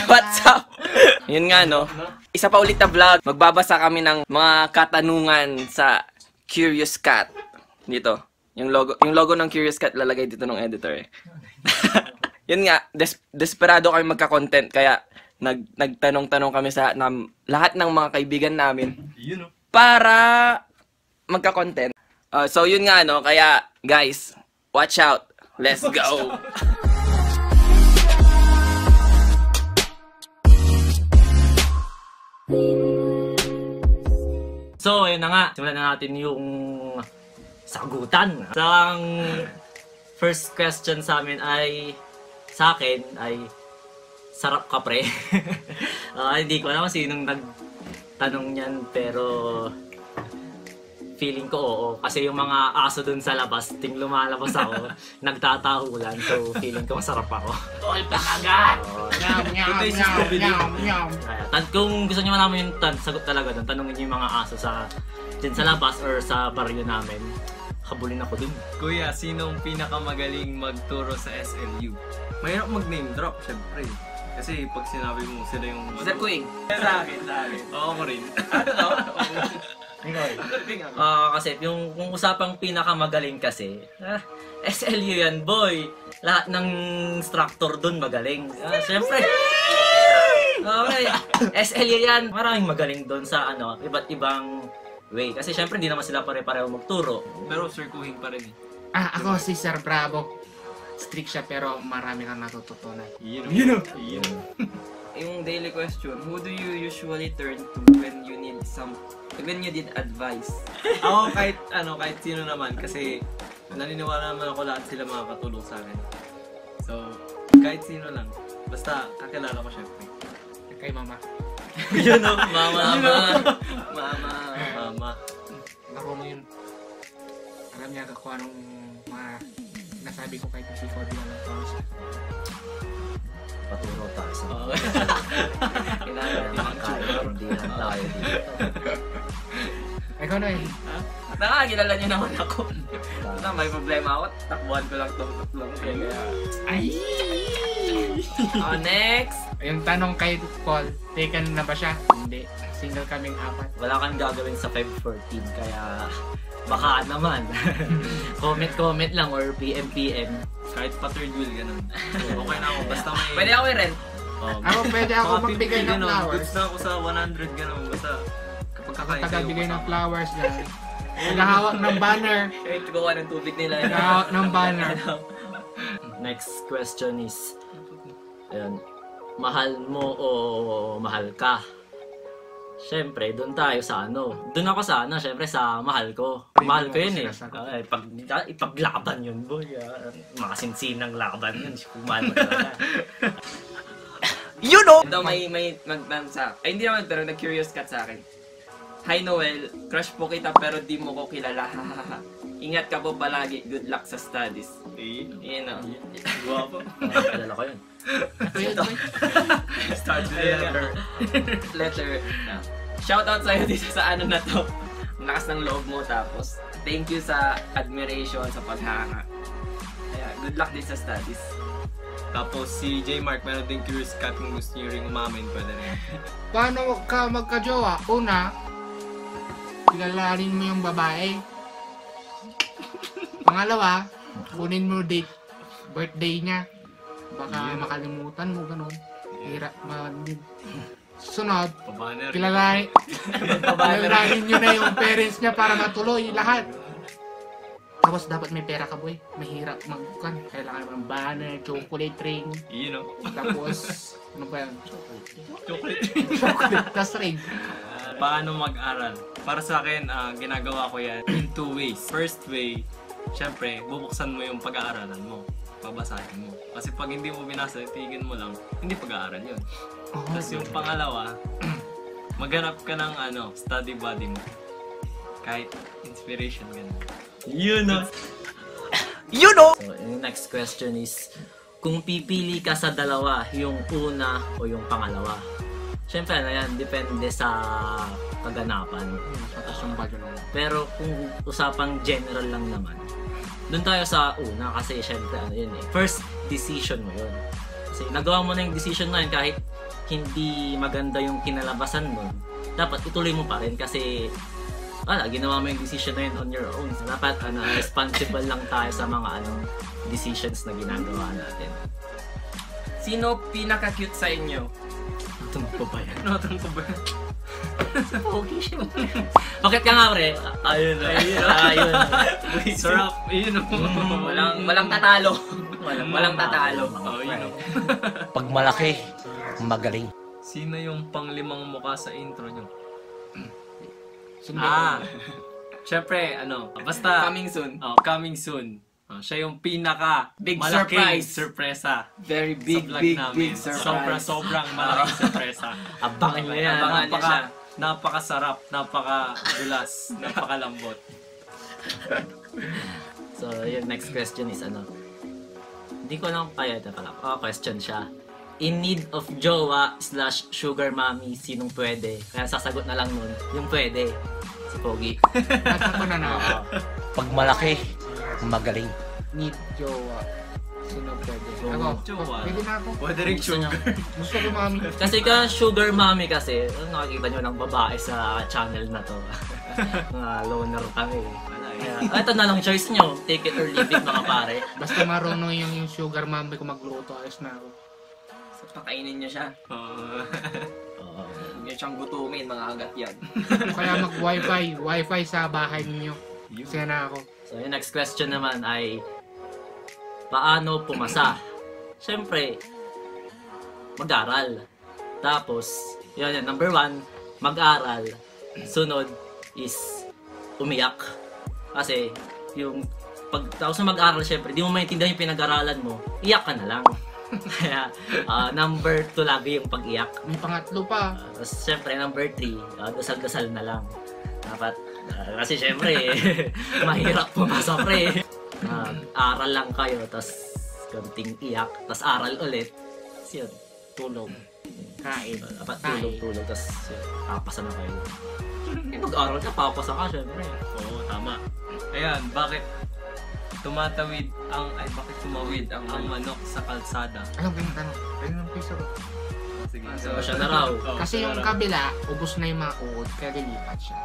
What's up? Yun nga no, isa pa ulit na vlog. Magbabasa kami ng mga katanungan sa Curious Cat. Dito, yung logo ng Curious Cat lalagay dito ng editor eh. Yun nga, desperado kami magka-content kaya nagtanong-tanong kami sa lahat ng mga kaibigan namin para magka-content. So yun nga no, kaya guys, watch out. Let's go. So, ayun na nga. Simulan na natin yung sagutan. Ang first question sa amin ay, sa akin, ay, sarap ka pre? Hindi ko alam kung sinong nagtanong niyan, pero feeling ko oo. Kasi yung mga aso dun sa labas, ting lumalabas ako, nagtatahulan. So, feeling ko masarap ako. Tol pa agad! Kung gusto niyo malaman yung sagot talaga dun, tanongin niyo yung mga aso dyan sa labas or sa baryo namin. Habulin ako dun. Kuya, sinong pinakamagaling magturo sa SLU? Mahirap mag-name drop, syempre. Kasi pag sinabi mo, sila yung... Sir Kuing. Sa akin. Oo ko rin. Kasi kung usapang pinakamagaling kasi, SLU yan boy. Lahat ng instructor dun magaling. Siyempre. Okay. SLU yan. Maraming magaling dun sa iba't ibang way. Kasi siyempre hindi naman sila pare-pareho magturo. Pero Sir Kuhing pa rin eh. Ako si Sir Bravo. Strict siya pero marami kang natututunan. Yun. Yung daily question, who do you usually turn to when you need need advice? Ako kahit sino naman kasi naniniwala naman ako lahat sila makakatulong sa akin. So, kahit sino lang. Basta kakilala ko syempre. Kay Mama. Yun o, mama. Laro mo yun. Alam niya kung anong mga nasabi ko kay before di naman ko. Paturo tayo sa Kailangan hindi lang tayo dito. Ikaw na eh. Nakakilala niyo naman ako. Basta may problema ako, takbuhan ko lang itong tatlong. Ay! Next! Yung tanong kay Paul, taken na ba siya? Hindi. Single kaming apat. Wala kang gagawin sa Feb 14 kaya baka naman. comment lang or PM. Kahit pa third wheel ganun. Okay na ako. Basta may... Pwede ako i-rent. Ako pwede ako magbigay ng flowers. Goods na ako sa 100 ganun. Basta kapag kakain sa'yo. Tagabigay ng flowers na. Nagahawak ng banner. Kahit gawa ng tubig nila. Nagahawak ng banner. Next question is, ayun, mahal mo o mahal ka? Siyempre, doon tayo sa Doon ako sa siyempre sa mahal ko. Mahal ko yun eh. Ipaglaban yun, boy. Makasinsinang laban yun. Kung mahal mo talaga. You know! Ito may magtansa. Ay, hindi naman, pero nag-curious cat sa akin. Hi Noel, crush po kita pero di mo ko kilala. Ingat ka po palagi. Good luck sa studies. Yun o. Guwapo. Kilala ko yun. Start with the Letter. Shoutout sa'yo dito sa na to. Lakas ng loob mo tapos. Thank you sa admiration, sa paghanga. Kaya, good luck din sa studies. Tapos si J Mark, meron din curious cat kung gusto nyo rin umamin, pwede rin. Paano ka magka-jowa? Una, kilalanin mo yung babae. Pangalawa, kunin mo date, birthday niya. Baka makalimutan mo, ganun. Hirap din. Sunod, kilalanin nyo na yung parents niya para matuloy lahat. Tapos dapat may pera ka boy. Mahirap magkukan. Kailangan ng banner, chocolate ring. Tapos, ano ba yan? Chocolate, tas ring. Paano mag-aral? Para sa akin, ginagawa ko yan in two ways. First way, syempre, bubuksan mo yung pag-aaralan mo. Babasahin mo. Kasi pag hindi mo binasa, tigin mo lang, hindi pag-aaral yun. Tapos yung pangalawa, maghanap ka ng study buddy mo. Kahit inspiration ganun. You know! So, yung next question is, kung pipili ka sa dalawa, yung una o yung pangalawa? Siyempre, depende sa kaganapan. Pero kung usapang general lang naman, doon tayo sa una kasi siyempre yun eh. First decision mo yun. Kasi nagawa mo na yung decision na yun kahit hindi maganda yung kinalabasan mo. Dapat ituloy mo pa rin kasi ginawa mo yung decision na yun on your own. So, dapat responsible lang tayo sa mga decisions na ginagawa natin. Sino pinaka-cute sa inyo? Itong pa ba yan? Notong ko ba? Pogi siya. Bakit ka nga, pre? Ayun. Sarap. Yun o. Walang tatalo. Walang tatalo. Oh, yun o. Pag malaki, magaling. Sino yung panglimang mukha sa intro nyo? Syempre, basta... Coming soon. Coming soon. Siya yung pinaka Big malaking surprise. surpresa. Very big, sa vlog big, namin. big surprise. Sobrang malaking surpresa. Abangan nyo yan. Abangan niya siya. Napakasarap, napakadulas, napakalambot. So, yung next question is hindi ko lang kaya pala. Question siya. In need of jowa / sugar mommy, sinong pwede? Kaya sasagot na lang nun, yung pwede. Si Pogi. Ako na na. Pag malaki, magaling. Need jowa. Sino pwede? Jowa. Ako. Jowa. Pwede na ako. Pwede rin Gusto niya. sugar. Gusto ko mami. Kasi sugar mommy kasi, nakikita nyo ng babae sa channel na to. Mga loner kami. Kaya, ito na lang choice nyo. Take it or leave it, mga pare. Basta marunong yung sugar mommy ko magluto. Ayos na ako. So, pakainin niyo siya. Huwag niyo siyang gutumin, mga agat yan. O kaya mag-wifi. Wifi sa bahay ninyo. Kasi na ako. So, yung next question naman ay, paano pumasa? Siyempre, mag-aral. Tapos, yun, number 1, mag-aral. Sunod is umiyak. Kasi, yung tapos na mag-aral, syempre, di mo maintindihan yung pinag-aralan mo, iyak ka na lang. Kaya, number 2 lagi yung pag-iyak. May pangatlo pa. Tapos, syempre, number 3, dasal-dasal na lang. Dapat, kasi syempre, mahirap pumasa, pre. Aral lang kayo, tapos konting iyak, tapos aral ulit. Tapos yun, tulog. Kain. Dapat tulog, tapos yun, papasa na kayo. Mag-aral ka, papasa ka, syempre. Oo, tama. Ayan, bakit tumawid ang manok sa kalsada? Anong tanong? Ayun ang piso ko. Sige. So, siya na raw. Kasi yung kabila, ubos na yung mga uod, kaya lilipat siya.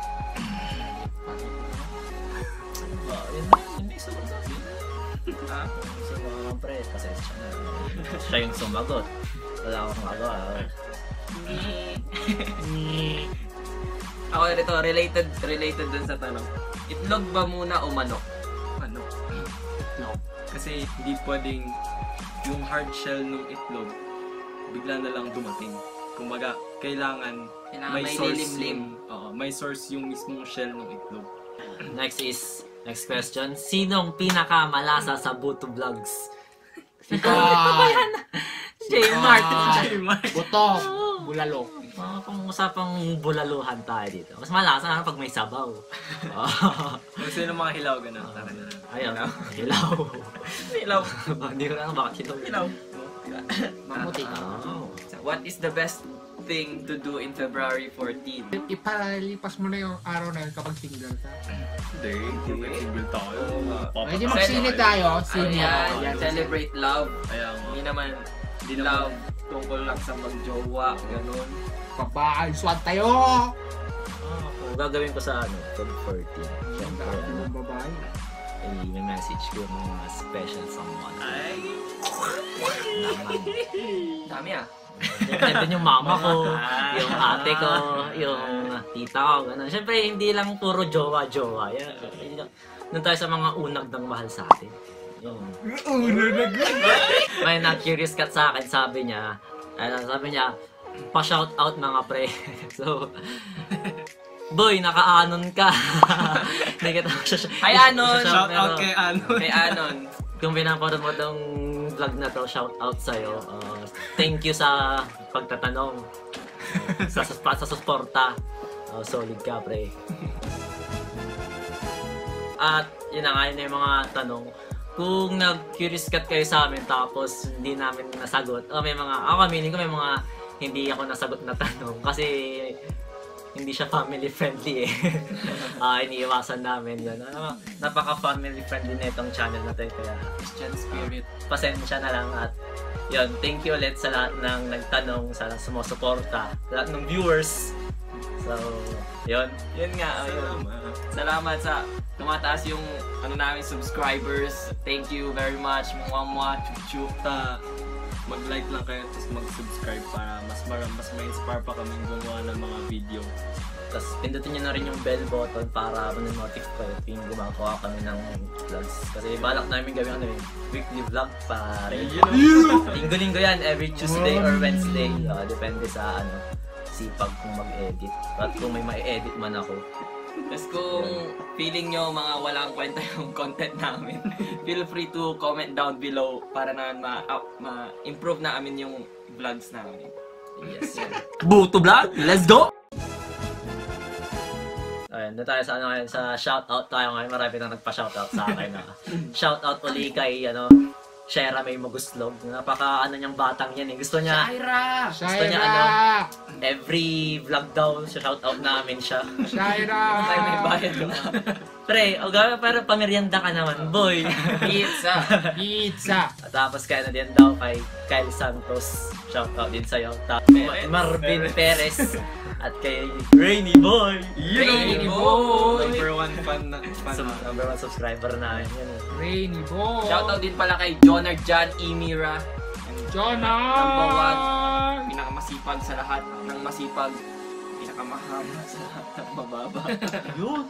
Yun na, hindi sumagot. So, mga pre, pasensya na. Siya yung sumagot. Wala akong magawa. Ako rito, related dun sa tanong. Itlog ba muna o manok? Manok. Kasi hindi pwedeng yung hard shell ng itlog bigla na lang dumating. Kumbaga, kailangan May source lilimlim. may source yung mismong shell ng itlog. Next question. Sinong pinakamalasa sa Buto Vlogs? J-Mart. J-Mart. Butok. Bulalo. Pang-usapang bulaluhan tayo dito. Mas malasa na pag may sabaw. Kasi yung mga hilaw ganun. Tara na. Ayun, hilaw. Ilaw. Hindi ko na bakit hilaw. Ilaw. Mamuti. Oh. What is the best thing to do in February 14? Ipalipas mo na yung araw na yun kapag single ka. Hindi. Single tayo. Pwede magsine tayo. Sine. Ayan, celebrate love. Kaya Hindi naman love tungkol lang sa magjowa, ganun. Babae, swat tayo! Kung gagawin ko sa Feb 14, Ang syempre, dami ng babae. may message ko yung mga special someone. Ay! Naman. Dami ah. Siyempre, dun yung mama ko, yung ate ko, yung tita ko, gano'n. Siyempre, hindi lang puro jowa-jowa. Doon tayo sa mga unag ng mahal sa atin. Yung may na-curious cat sa akin, sabi niya, pa-shout out mga pre. So, boy, naka-anon ka. Hindi kita Hi, Anon! Shout out kay Anon. Kay Anon. Kung pinapanood mo itong vlog na to, shout out sa'yo. Thank you sa pagtatanong. sa suporta. Solid ka, pre. At yun na nga, yun na yung mga tanong. Kung nag-curious cat kayo sa amin tapos hindi namin nasagot, may mga, meaning ko may mga hindi ako nasagot na tanong kasi hindi siya family friendly eh. Iniiwasan namin yun. Napaka family friendly na itong channel natin kaya Christian spirit. pasensya na lang at Yun, thank you ulit sa lahat ng nagtanong, sa sumusuporta, sa lahat ng viewers. So, yun. Yun nga, ayun. Salamat sa tumataas yung namin subscribers. Thank you very much. Mwah, chuchu. Mag-like lang kayo tapos mag-subscribe para mas ma-inspire pa kami gumawa ng mga video. Tapos pindutin nyo na rin yung bell button para notify yung gumagawa kami ng vlogs. Kasi balak namin gawin weekly vlog pa rin. Linggo-linggo yan, every Tuesday or Wednesday. Depende sa sipag kung mag-edit. At kung may ma-edit man ako. Tapos kung feeling nyo mga walang kwenta yung content namin, feel free to comment down below para na ma-improve na amin yung vlogs namin. Yes. Buto vlog, let's go! Ayun, na tayo sa ngayon, sa shoutout tayo ngayon. Marami na nagpa-shoutout sa akin. Shoutout uli kay Shera May Maguslog. Napaka niyang batang yan eh. Gusto niya Gusto niya every vlog daw shoutout namin siya. Shaira! Tayo may bayad na. Pre, pero pamerienda ka naman, boy. Pizza! Tapos kaya na din daw kay Kyle Santos. Shoutout din sa'yo. Tapos Marvin Perez. At kay Rainy Boy. Rainy Boy! Number one fan Number 1 subscriber namin yan eh. Rainy Boy! Shoutout din pala kay Jonar Jan Imira. Number one. Jonah! Pinakamasipag sa lahat ng masipag. Pinakamahaba sa lahat ng mababa. Yun!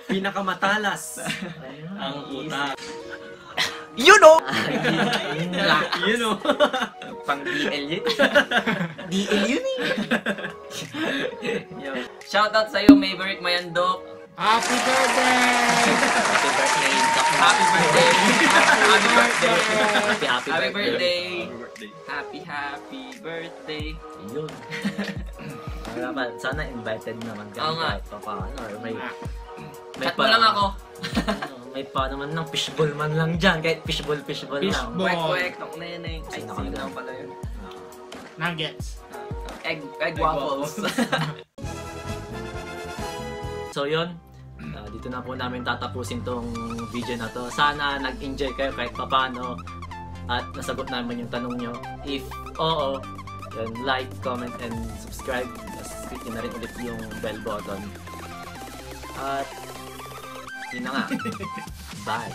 Pinakamatalas! Ang utak. You know! You know! Pang DL yun. DL yun eh. Shoutout sa'yo, Maverick Mayandok. Happy birthday! Happy birthday, Doc. Happy birthday! Happy birthday! Happy birthday. Happy birthday! Yun. Sana invited naman kami Oo nga. kahit pa paano. Or may Chat mo lang ako. May pa naman ng fishball man lang dyan. Kahit fishball lang. Fishball. Kwek-kwek, nok neneng. Ay, Sino sino ka lang na? pala yun. Nuggets. Egg waffles. So yun, dito na po namin tatapusin tong video na to. Sana nag-enjoy kayo kahit papano at nasagot namin yung tanong nyo. If oo, yun, like, comment, and subscribe. Tapos click nyo na rin ulit yung bell button. At yun na nga. Bye!